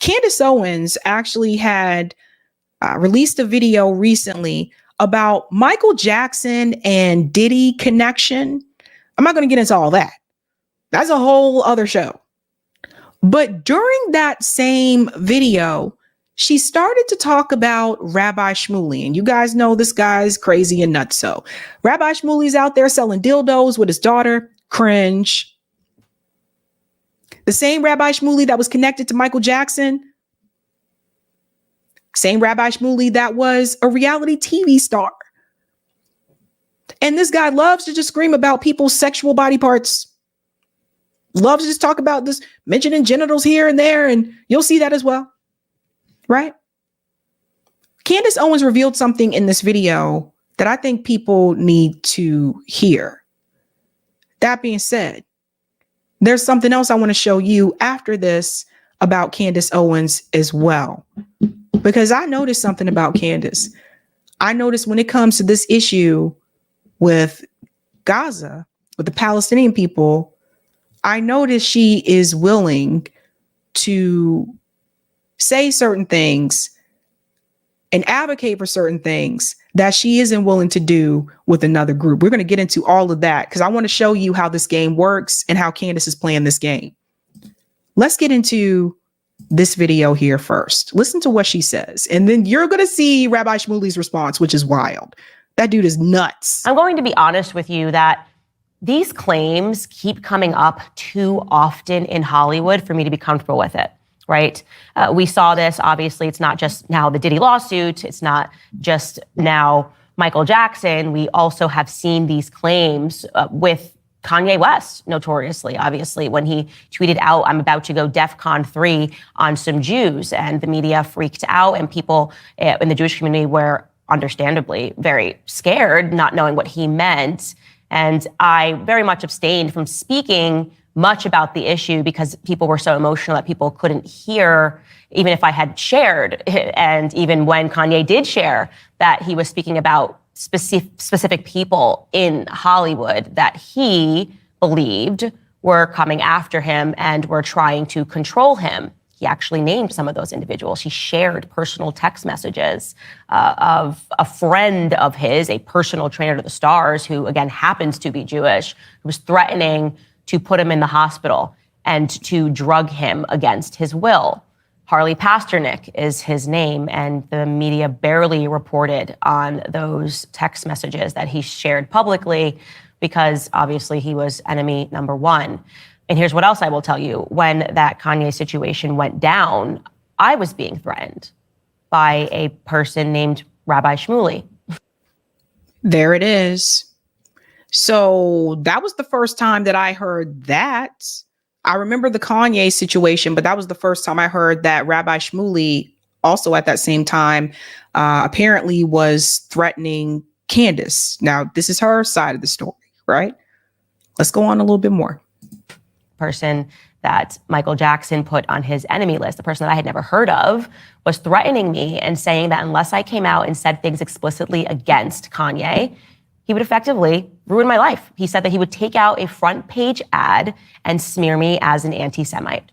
Candace Owens actually had released a video recently about Michael Jackson and Diddy connection. I'm not going to get into all that. That's a whole other show. But during that same video, she started to talk about Rabbi Shmuley. And you guys know this guy's crazy and nuts. So Rabbi Shmuley's out there selling dildos with his daughter. Cringe. The same Rabbi Shmuley that was connected to Michael Jackson. Same Rabbi Shmuley that was a reality TV star. And this guy loves to just scream about people's sexual body parts. Loves to just talk about this, mentioning genitals here and there, and you'll see that as well. Right? Candace Owens revealed something in this video that I think people need to hear. That being said, there's something else I want to show you after this about Candace Owens as well. Because I noticed something about Candace. I noticed when it comes to this issue with Gaza, with the Palestinian people, I noticed she is willing to say certain things and advocate for certain things that she isn't willing to do with another group. We're going to get into all of that because I want to show you how this game works and how Candace is playing this game. Let's get into this video here first. Listen to what she says, and then you're going to see Rabbi Shmuley's response, which is wild. That dude is nuts. I'm going to be honest with you that these claims keep coming up too often in Hollywood for me to be comfortable with it, right? We saw this, obviously, it's not just now the Diddy lawsuit. It's not just now Michael Jackson. We also have seen these claims with Kanye West, notoriously, obviously, when he tweeted out, I'm about to go DEFCON 3 on some Jews, and the media freaked out, and people in the Jewish community were understandably very scared, not knowing what he meant. And I very much abstained from speaking much about the issue because people were so emotional that people couldn't hear, even if I had shared. And even when Kanye did share that he was speaking about specific people in Hollywood that he believed were coming after him and were trying to control him. He actually named some of those individuals. He shared personal text messages of a friend of his, a personal trainer to the stars, who again happens to be Jewish, who was threatening to put him in the hospital and to drug him against his will. Harley Pasternak is his name, and the media barely reported on those text messages that he shared publicly because obviously he was enemy number one. And here's what else I will tell you. When that Kanye situation went down, I was being threatened by a person named Rabbi Shmuley. There it is. So that was the first time that I heard that. I remember the Kanye situation, but that was the first time I heard that Rabbi Shmuley also at that same time apparently was threatening Candace. Now, this is her side of the story, right? Let's go on a little bit more. Person that Michael Jackson put on his enemy list, the person that I had never heard of, was threatening me and saying that unless I came out and said things explicitly against Kanye, he would effectively ruin my life. He said that he would take out a front page ad and smear me as an anti-Semite.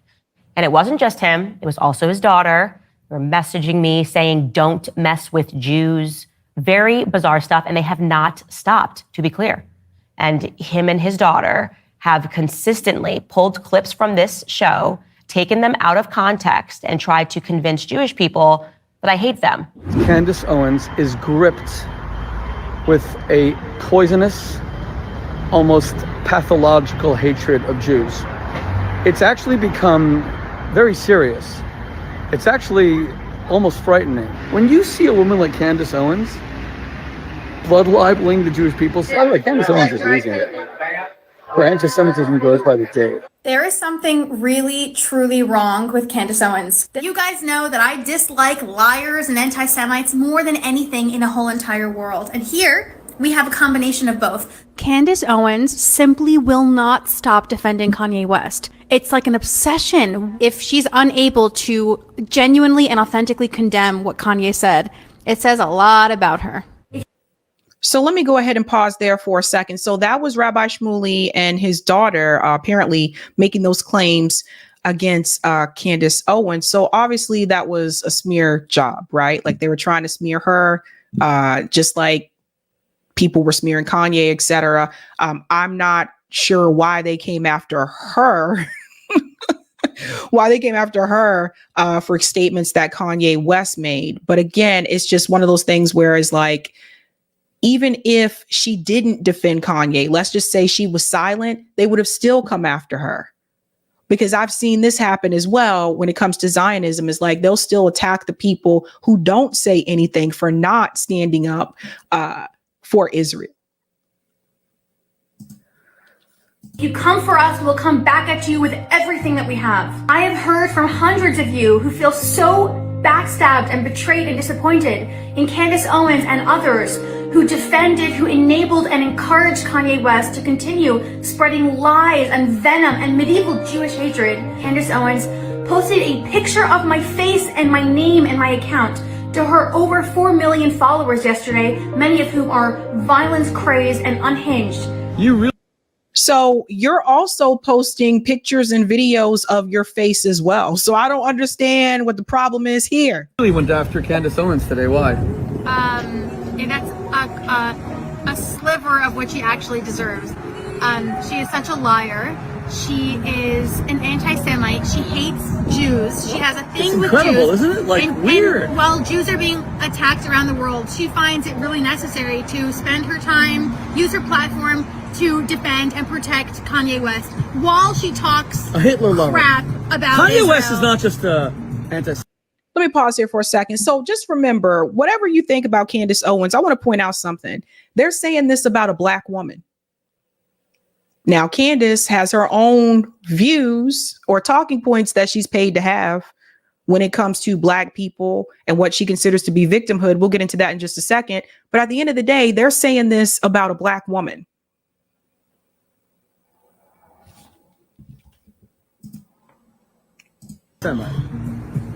And it wasn't just him, it was also his daughter. They were messaging me saying, don't mess with Jews. Very bizarre stuff, and they have not stopped, to be clear. And him and his daughter have consistently pulled clips from this show, taken them out of context, and tried to convince Jewish people that I hate them. Candace Owens is gripped with a poisonous, almost pathological hatred of Jews. It's actually become very serious. It's actually almost frightening. When you see a woman like Candace Owens blood libeling the Jewish people, Candace Owens is losing it. Her anti-Semitism goes by the day. There is something really, truly wrong with Candace Owens. You guys know that I dislike liars and anti-Semites more than anything in a whole entire world. And here, we have a combination of both. Candace Owens simply will not stop defending Kanye West. It's like an obsession. If she's unable to genuinely and authentically condemn what Kanye said, it says a lot about her. So let me go ahead and pause there for a second. So that was Rabbi Shmuley and his daughter apparently making those claims against Candace Owens. So obviously that was a smear job, right? Like they were trying to smear her, just like people were smearing Kanye, etc. I'm not sure why they came after her. Why they came after her for statements that Kanye West made. But again, it's just one of those things where it's like, even if she didn't defend Kanye, let's just say she was silent, they would have still come after her. Because I've seen this happen as well when it comes to Zionism. It's like they'll still attack the people who don't say anything for not standing up for Israel. You come for us, we'll come back at you with everything that we have. I have heard from hundreds of you who feel so backstabbed and betrayed and disappointed in Candace Owens and others who defended, who enabled and encouraged Kanye West to continue spreading lies and venom and medieval Jewish hatred. Candace Owens posted a picture of my face and my name and my account to her over 4 million followers yesterday, many of whom are violence crazed and unhinged. So you're also posting pictures and videos of your face as well. So I don't understand what the problem is here. Really went after Candace Owens today. Why? And that's a sliver of what she actually deserves. She is such a liar. She is an anti-Semite. She hates Jews. She has a thing with Jews. It's incredible, isn't it? Like, weird. And while Jews are being attacked around the world, she finds it really necessary to spend her time, use her platform to defend and protect Kanye West while she talks a Hitler lover crap about Kanye Israel. West is not just a anti. Let me pause here for a second. So just remember, whatever you think about Candace Owens, I want to point out something. They're saying this about a Black woman. Now, Candace has her own views or talking points that she's paid to have when it comes to Black people and what she considers to be victimhood. We'll get into that in just a second. But at the end of the day, they're saying this about a Black woman.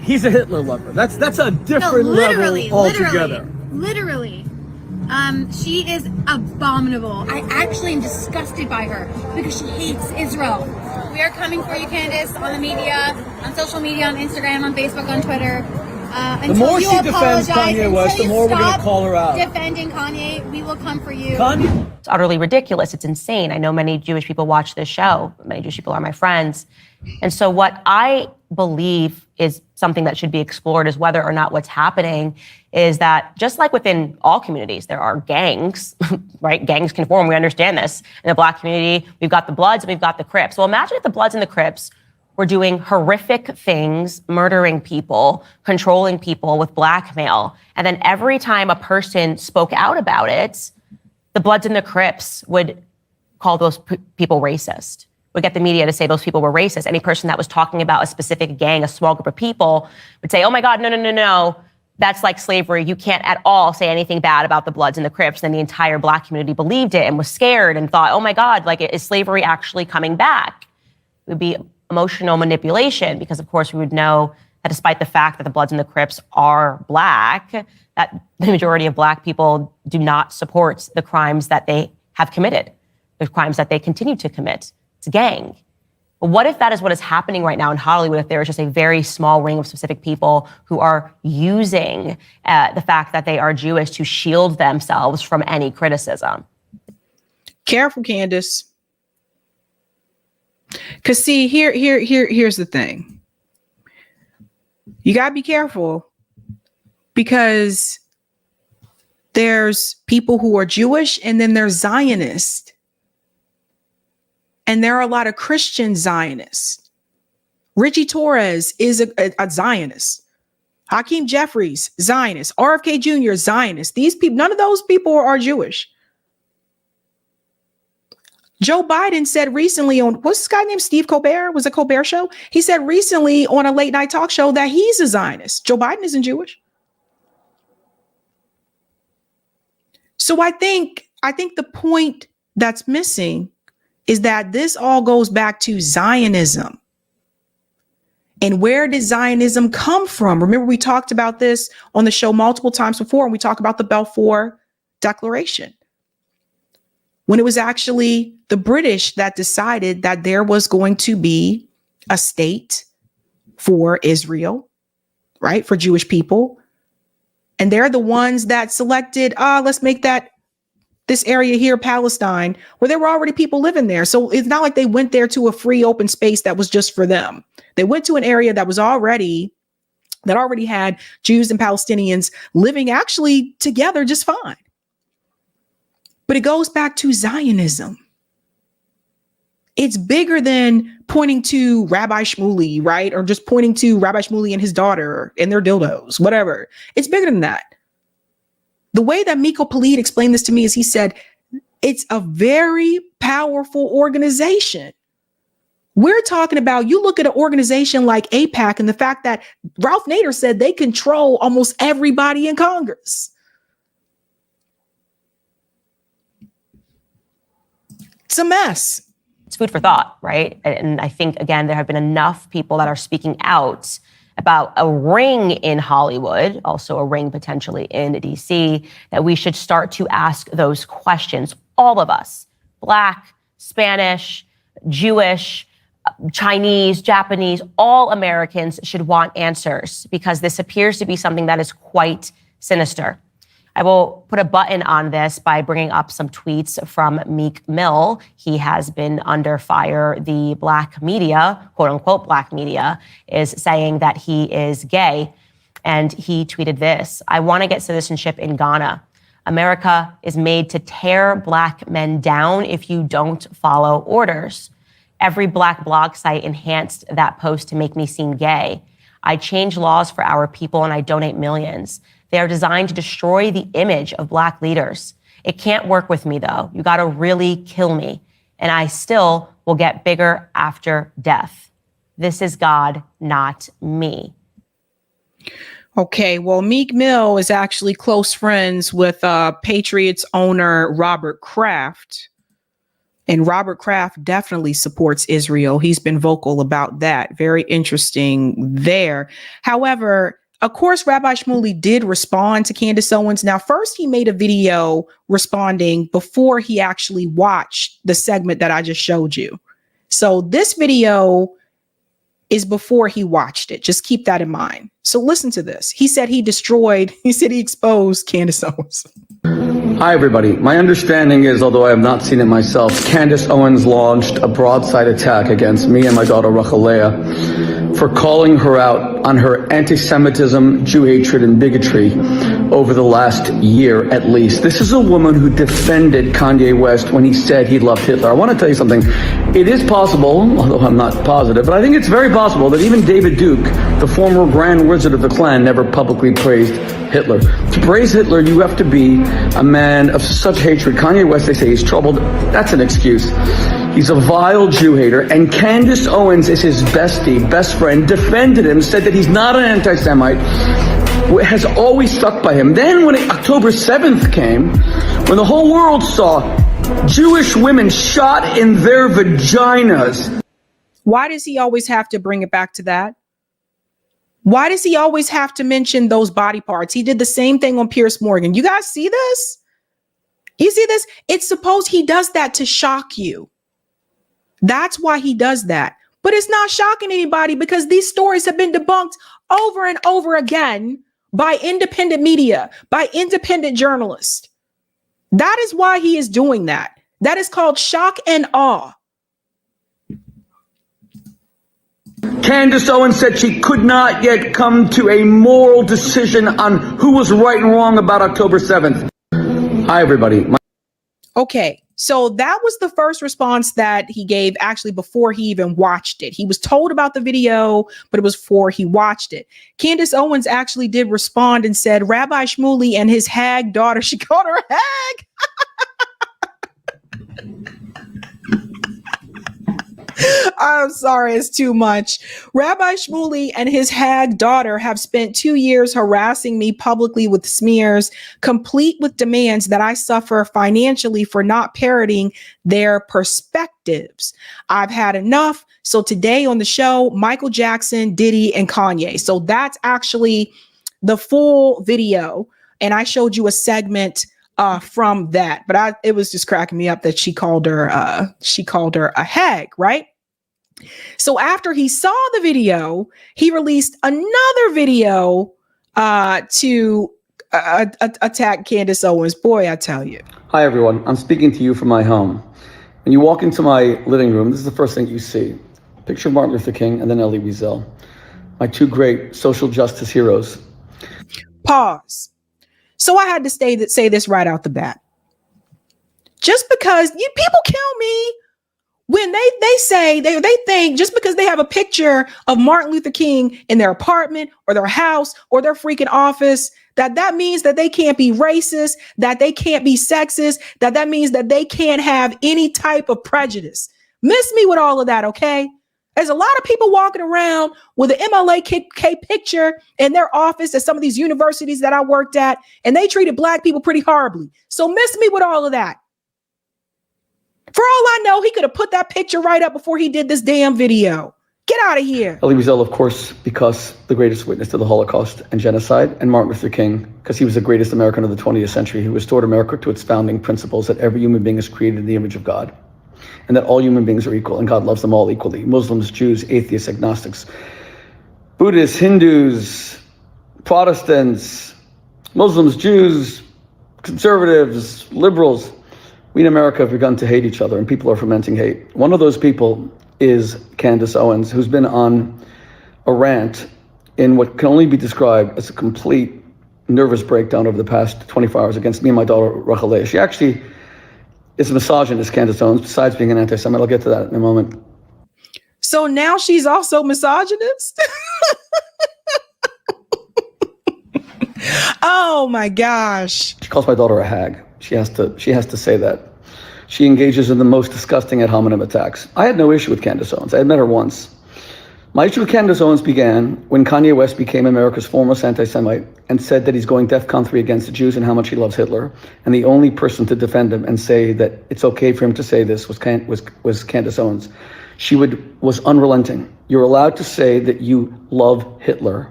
He's a Hitler lover. That's a different level altogether. Literally. She is abominable. I actually am disgusted by her because she hates Israel. We are coming for you, Candace, on the media, on social media, on Instagram, on Facebook, on Twitter. The more she defends Kanye West, the more we're going to call her out. Defending Kanye, we will come for you. It's utterly ridiculous. It's insane. I know many Jewish people watch this show. Many Jewish people are my friends. And so what I believe is something that should be explored is whether or not what's happening is that just like within all communities, there are gangs, right? Gangs can form. We understand this. In the Black community, we've got the Bloods and we've got the Crips. Well, imagine if the Bloods and the Crips were doing horrific things, murdering people, controlling people with blackmail. And then every time a person spoke out about it, the Bloods and the Crips would call those people racist, would get the media to say those people were racist. Any person that was talking about a specific gang, a small group of people, would say, oh my God, no. That's like slavery. You can't at all say anything bad about the Bloods and the Crips. And the entire Black community believed it and was scared and thought, oh my God, like, is slavery actually coming back? It would be emotional manipulation because, of course, we would know that despite the fact that the Bloods and the Crips are Black, that the majority of Black people do not support the crimes that they have committed, the crimes that they continue to commit. It's a gang. But what if that is what is happening right now in Hollywood, if there is just a very small ring of specific people who are using the fact that they are Jewish to shield themselves from any criticism? Careful, Candace. Because see, here's the thing. You got to be careful because there's people who are Jewish and then there's Zionists. And there are a lot of Christian Zionists. Richie Torres is a Zionist. Hakeem Jeffries, Zionist. RFK Jr., Zionist. These people, none of those people are Jewish. Joe Biden said recently on, what's this guy named Steve Colbert? Was it Colbert Show? He said recently on a late night talk show that he's a Zionist. Joe Biden isn't Jewish. So I think the point that's missing is that this all goes back to Zionism. And where did Zionism come from? Remember, we talked about this on the show multiple times before, and we talked about the Balfour Declaration, when it was actually the British that decided that there was going to be a state for Israel, right? For Jewish people. And they're the ones that selected, let's make this area here, Palestine, where there were already people living there. So it's not like they went there to a free open space that was just for them. They went to an area that already had Jews and Palestinians living actually together just fine. But it goes back to Zionism. It's bigger than pointing to Rabbi Shmuley, right? Or just pointing to Rabbi Shmuley and his daughter and their dildos, whatever. It's bigger than that. The way that Miko Palid explained this to me is he said, it's a very powerful organization. We're talking about, you look at an organization like AIPAC and the fact that Ralph Nader said they control almost everybody in Congress. It's a mess. It's food for thought, right? And I think, again, there have been enough people that are speaking out about a ring in Hollywood, also a ring potentially in DC, that we should start to ask those questions. All of us, Black, Spanish, Jewish, Chinese, Japanese, all Americans should want answers, because this appears to be something that is quite sinister. I will put a button on this by bringing up some tweets from Meek Mill. He has been under fire. The Black media, quote unquote Black media, is saying that he is gay. And he tweeted this: I want to get citizenship in Ghana. America is made to tear Black men down if you don't follow orders. Every Black blog site enhanced that post to make me seem gay. I change laws for our people and I donate millions. They are designed to destroy the image of Black leaders. It can't work with me, though. You got to really kill me, and I still will get bigger after death. This is God, not me. Okay, well, Meek Mill is actually close friends with Patriots owner Robert Kraft. And Robert Kraft definitely supports Israel. He's been vocal about that. Very interesting there. However, of course, Rabbi Shmuley did respond to Candace Owens. Now, first, he made a video responding before he actually watched the segment that I just showed you. So this video is before he watched it. Just keep that in mind. So listen to this. He said he exposed Candace Owens. Hi, everybody. My understanding is, although I have not seen it myself, Candace Owens launched a broadside attack against me and my daughter Rachalea for calling her out on her anti-Semitism, Jew hatred, and bigotry over the last year at least. This is a woman who defended Kanye West when he said he loved Hitler. I want to tell you something. It is possible, although I'm not positive, but I think it's very possible that even David Duke, the former Grand Wizard of the Klan, never publicly praised Hitler. To praise Hitler, you have to be a man of such hatred. Kanye West, they say he's troubled. That's an excuse. He's a vile Jew hater, and Candace Owens is his bestie, best friend, defended him, said that he's not an anti-Semite, has always stuck by him. Then when October 7th came, when the whole world saw Jewish women shot in their vaginas. Why does he always have to bring it back to that? Why does he always have to mention those body parts? He did the same thing on Piers Morgan. You guys see this? You see this? It's supposed he does that to shock you. That's why he does that. But it's not shocking anybody because these stories have been debunked over and over again by independent media, by independent journalists. That is why he is doing that. That is called shock and awe. Candace Owens said she could not yet come to a moral decision on who was right and wrong about October 7th. Hi, everybody. Okay, so that was the first response that he gave actually before he even watched it. He was told about the video, but it was before he watched it. Candace Owens actually did respond and said, Rabbi Shmuley and his hag daughter, she called her a hag. I'm sorry, it's too much. Rabbi Shmuley and his hag daughter have spent 2 years harassing me publicly with smears, complete with demands that I suffer financially for not parroting their perspectives. I've had enough. So today on the show, Michael Jackson, Diddy, and Kanye. So that's actually the full video. And I showed you a segment from that, but it was just cracking me up that she called her a hag, right? So after he saw the video, he released another video to attack Candace Owens. Boy, I tell you. Hi, everyone. I'm speaking to you from my home. When you walk into my living room, this is the first thing you see. Picture of Martin Luther King and then Elie Wiesel, my two great social justice heroes. Pause. So I had to say this right out the bat. Just because people kill me when they say they think just because they have a picture of Martin Luther King in their apartment or their house or their freaking office, that means that they can't be racist, that they can't be sexist, that means that they can't have any type of prejudice. Miss me with all of that, okay? There's a lot of people walking around with an MLK picture in their office at some of these universities that I worked at, and they treated Black people pretty horribly. So miss me with all of that. For all I know, he could have put that picture right up before he did this damn video. Get out of here. Elie Wiesel, of course, because the greatest witness to the Holocaust and genocide, and Martin Luther King, because he was the greatest American of the 20th century who restored America to its founding principles that every human being is created in the image of God, and that all human beings are equal, and God loves them all equally. Muslims, Jews, atheists, agnostics, Buddhists, Hindus, Protestants, Muslims, Jews, conservatives, liberals. We in America have begun to hate each other, and people are fomenting hate. One of those people is Candace Owens, who's been on a rant in what can only be described as a complete nervous breakdown over the past 24 hours against me and my daughter, Rachel. She actually is a misogynist, Candace Owens, besides being an anti-Semite. I'll get to that in a moment. So now she's also misogynist? Oh my gosh. She calls my daughter a hag. She has to say that. She engages in the most disgusting ad hominem attacks. I had no issue with Candace Owens. I had met her once. My issue with Candace Owens began when Kanye West became America's foremost anti-Semite and said that he's going DEFCON 3 against the Jews and how much he loves Hitler. And the only person to defend him and say that it's okay for him to say this was Candace Owens. She was unrelenting. You're allowed to say that you love Hitler,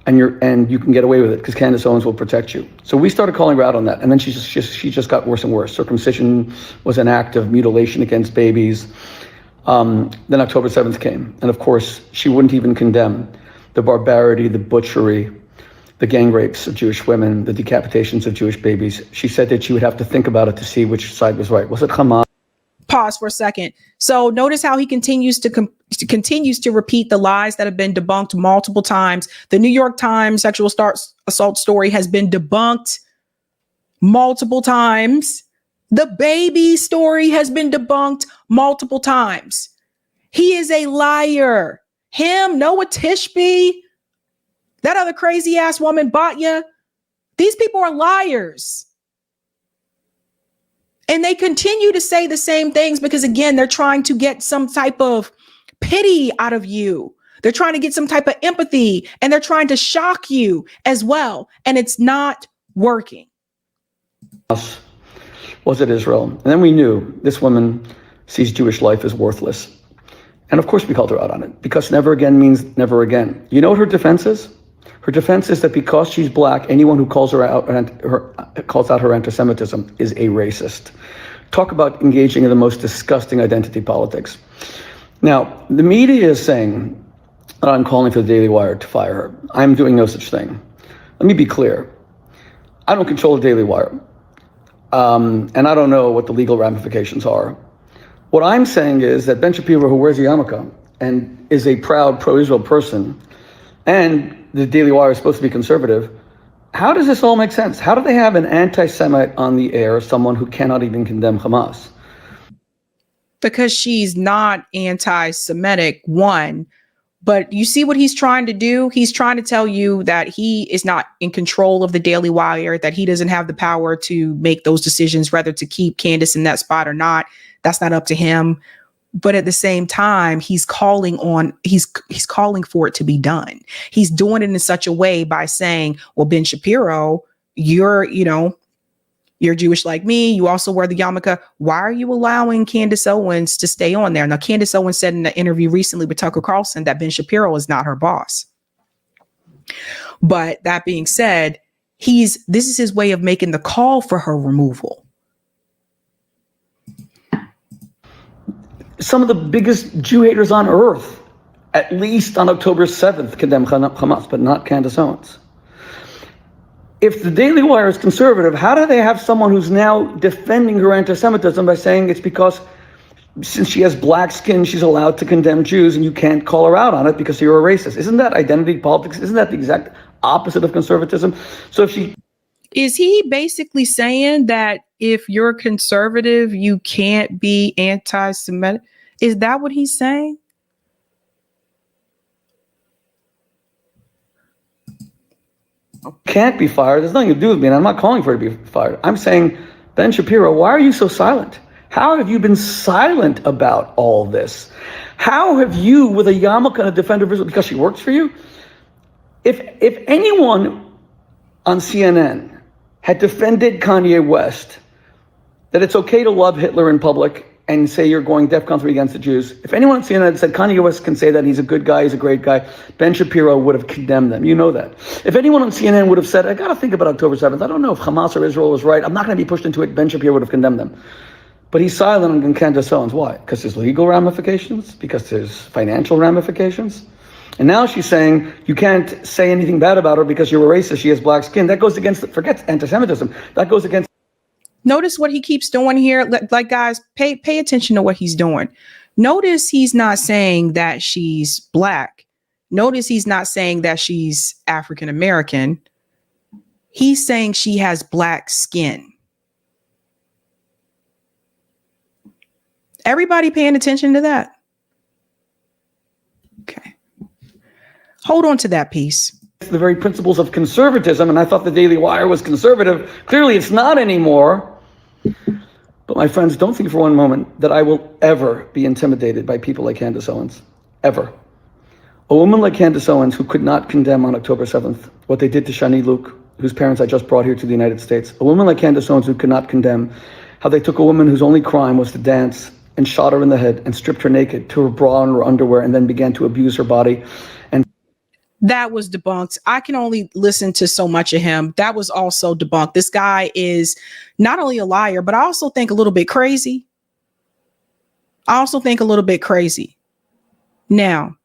and you can get away with it because Candace Owens will protect you. So we started calling her out on that, and then she just got worse and worse. Circumcision was an act of mutilation against babies. Then October 7th came, and of course, she wouldn't even condemn the barbarity, the butchery, the gang rapes of Jewish women, the decapitations of Jewish babies. She said that she would have to think about it to see which side was right. Was it Hamas? Pause for a second. So notice how he continues to repeat the lies that have been debunked multiple times. The New York Times sexual assault story has been debunked multiple times. The baby story has been debunked multiple times. He is a liar. Him, Noah Tishby, that other crazy ass woman, Batya. These people are liars. And they continue to say the same things because, again, they're trying to get some type of pity out of you. They're trying to get some type of empathy, and they're trying to shock you as well. And it's not working. Was it Israel? And then we knew this woman sees Jewish life as worthless. And of course we called her out on it because never again means never again. You know what her defense is? Her defense is that because she's Black, anyone who calls calls out her anti-Semitism is a racist. Talk about engaging in the most disgusting identity politics. Now, the media is saying that I'm calling for the Daily Wire to fire her. I'm doing no such thing. Let me be clear. I don't control the Daily Wire. And I don't know what the legal ramifications are. What I'm saying is that Ben Shapiro, who wears a yarmulke and is a proud pro-Israel person, and the Daily Wire is supposed to be conservative, how does this all make sense? How do they have an anti-Semite on the air, someone who cannot even condemn Hamas? Because she's not anti-Semitic, one. But you see what he's trying to do? He's trying to tell you that he is not in control of the Daily Wire, that he doesn't have the power to make those decisions, whether to keep Candace in that spot or not. That's not up to him. But at the same time, he's calling for it to be done. He's doing it in such a way by saying, well, Ben Shapiro, you're Jewish like me. You also wear the yarmulke. Why are you allowing Candace Owens to stay on there? Now, Candace Owens said in an interview recently with Tucker Carlson that Ben Shapiro is not her boss. But that being said, this is his way of making the call for her removal. some of the biggest Jew haters on earth, at least on October 7th, condemn Hamas, but not Candace Owens. If the Daily Wire is conservative, how do they have someone who's now defending her anti-Semitism by saying it's because since she has black skin, she's allowed to condemn Jews and you can't call her out on it because you're a racist? Isn't that identity politics? Isn't that the exact opposite of conservatism? So if she... Is he basically saying that if you're conservative, you can't be anti-Semitic? Is that what he's saying? Can't be fired. There's nothing to do with me, and I'm not calling for her to be fired. I'm saying, Ben Shapiro, why are you so silent? How have you been silent about all this? How have you, with a yarmulke and a defender of Israel, because she works for you? If anyone on CNN had defended Kanye West, that it's okay to love Hitler in public and say you're going DEFCON 3 against the Jews, if anyone on CNN had said Kanye West can say that he's a good guy, he's a great guy, Ben Shapiro would have condemned them. You know that. If anyone on CNN would have said, I got to think about October 7th. I don't know if Hamas or Israel was right. I'm not going to be pushed into it. Ben Shapiro would have condemned them. But he's silent on Candace Owens. Why? Because there's legal ramifications? Because there's financial ramifications? And now she's saying you can't say anything bad about her because you're a racist. She has black skin. That goes against, forget anti-Semitism. That goes against. Notice what he keeps doing here. Like, guys, pay attention to what he's doing. Notice he's not saying that she's black. Notice he's not saying that she's African American. He's saying she has black skin. Everybody paying attention to that? Okay. Hold on to that piece. The very principles of conservatism, and I thought the Daily Wire was conservative. Clearly it's not anymore. But my friends, don't think for one moment that I will ever be intimidated by people like Candace Owens. Ever. A woman like Candace Owens, who could not condemn on October 7th what they did to Shani Luke, whose parents I just brought here to the United States. A woman like Candace Owens who could not condemn how they took a woman whose only crime was to dance and shot her in the head and stripped her naked to her bra and her underwear and then began to abuse her body. And that was debunked. I can only listen to so much of him. That was also debunked. This guy is not only a liar, but I also think a little bit crazy. Now,